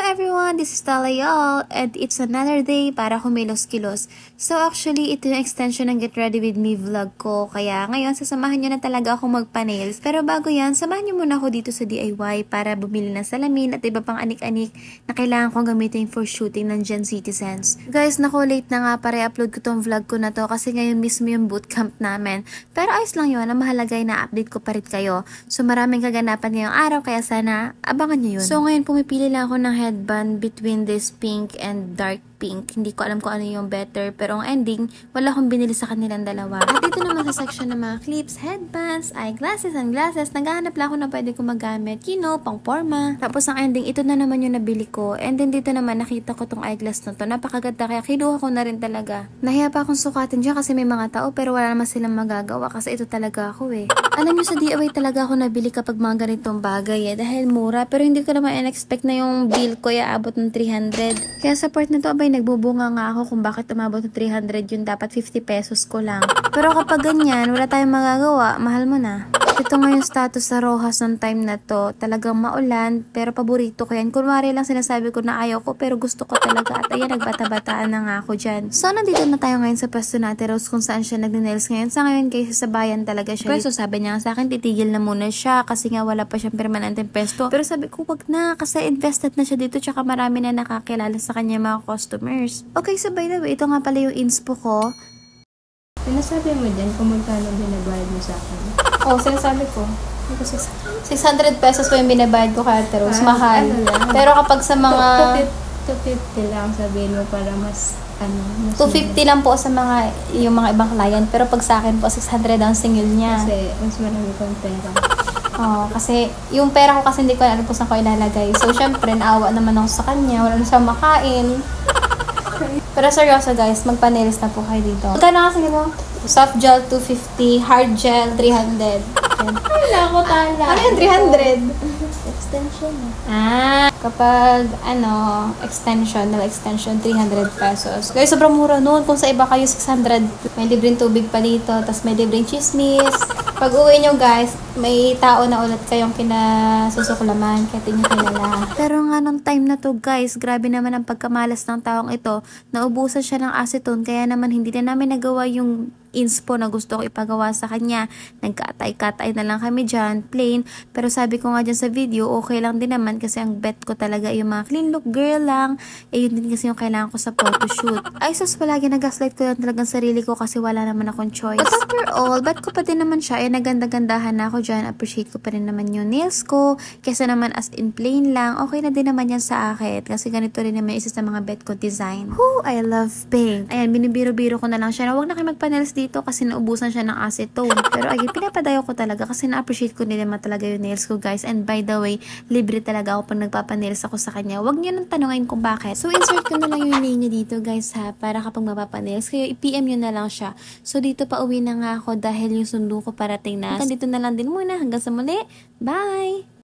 everyone, this is Tala y'all, and it's another day para kumilos-kilos. So actually, ito yung extension ng Get Ready With Me vlog ko, kaya ngayon sasamahan nyo na talaga akong magpa-nails. Pero bago yan, samahan nyo muna ako dito sa DIY para bumili ng salamin at iba pang anik-anik na kailangan kong gamitin for shooting ng Gen Citizens. Guys, naku, late na nga para i-upload ko tong vlog ko na to kasi ngayon mismo yung bootcamp namin. Pero ayos lang yun, ang mahalaga ay na-update ko pa rin kayo. So maraming kaganapan ngayong araw, kaya sana abangan nyo yun. So ngayon pumipili lang ako ng headband between this pink and dark pink. Hindi ko alam kung ano yung better, pero ang ending, wala akong binili sa kanilang dalawa. At dito naman sa section ng mga clips, headbands, eyeglasses, sunglasses, naghahanap lang ako na pwede ko magamit, pang forma. Tapos ang ending, ito na naman yung nabili ko. And then dito naman, nakita ko tong eyeglass na to. Napakaganda, kaya kinuha ko na rin talaga. Nahiya pa akong sukatin dyan kasi may mga tao, pero wala naman silang magagawa kasi ito talaga ako eh. Alam nyo, sa DIY talaga ako nabili kapag mga ganitong bagay eh, dahil mura, pero hindi ko naman in-expect na yung bill ko aabot ng 300. Kaya sa part na to, abay, nagbubunga nga ako kung bakit umabot ng 300 yun, dapat 50 pesos ko lang. Pero kapag ganyan, wala tayong magagawa, mahal mo na. Ito nga yung status sa Rojas ng time na to. Talagang maulan, pero paborito ko yan. Kunwari lang sinasabi ko na ayaw ko, pero gusto ko talaga. At ayan, nagbata-bataan na nga ako dyan. So, nandito na tayo ngayon sa pwesto natin, Rose, kung saan siya nagne-nails ngayon. Sa ngayon, kaysa sa bayan talaga siya. Pero so, sabi niya sa akin, titigil na muna siya kasi nga wala pa siyang permanenteng pwesto. Pero sabi ko, wag na, kasi invested na siya dito, tsaka marami na nakakilala sa kanya mga customers. Okay, so by the way, ito nga pala yung inspo ko. Sinasabi mo dyan kung magkano binabayad mo sa akin? Oo, sinasabi ko. 600 pesos po yung binabayad ko kay Ate Rose. Mahal. Pero kapag sa mga... 250 lang sabihin mo para mas... mas 250 lang po sa mga yung mga ibang client. Pero pag sa akin po, 600 ang single niya. Kasi mas marami kong pera. Oo, kasi yung pera ko kasi hindi ko alam kung saan ko ilalagay. So, syempre, naawa naman ako sa kanya. Wala na siyang makain. Pero seryoso guys, magpa-nails na po kayo dito. Magkano kasi mo? Soft gel 250, hard gel 300. Wala ko tala. Ano yung 300? Extension. Kapag extension, nail extension 300 pesos. Guys, sobrang mura nun. Kung sa iba kayo 600, may libreng tubig pa dito, tapos may libreng chismis. Pag uwi nyo guys, may tao na ulit kayong kinasusuklaman, kaya di nyo kilala. Pero nga nung time na to guys, grabe naman ang pagkamalas ng taong ito. Naubusan siya ng acetone, kaya naman hindi na namin nagawa yung inspo na gusto ko ipagawa sa kanya. Nagkatay-katay na lang kami dyan, plain. Pero sabi ko nga dyan sa video, okay lang din naman kasi ang bet ko talaga yung mga clean look girl lang. Yun din kasi yung kailangan ko sa photoshoot. Ay sus, palagi nag-gaslight ko lang talagang sarili ko kasi wala naman akong choice. But after all, bet ko pa din naman siya. Naganda-gandahan na ako dyan. Appreciate ko pa rin naman yung nails ko. Kesa naman as in plain lang, okay na din naman yan sa akin. Kasi ganito rin naman isa sa mga bet ko design. Whoo, I love pink. Ayan, binibiro-biro ko na lang siya. Huwag na kayo magpa-nails dito kasi naubusan siya ng acetone. Pero again, pinapadayo ko talaga kasi na-appreciate ko din naman talaga yung nails ko guys. And by the way, libre talaga ako pag nagpapa-nails ako sa kanya. Huwag niyo nang tanungin kung bakit. So insert ko na lang yung name niya dito guys ha, para kapag mapapa-nails kayo, i-PM nyo na lang siya. So dito pa uwi na nga ako dahil yung sundo ko parating na. Hanggang dito na lang din muna. Hanggang sa muli. Bye!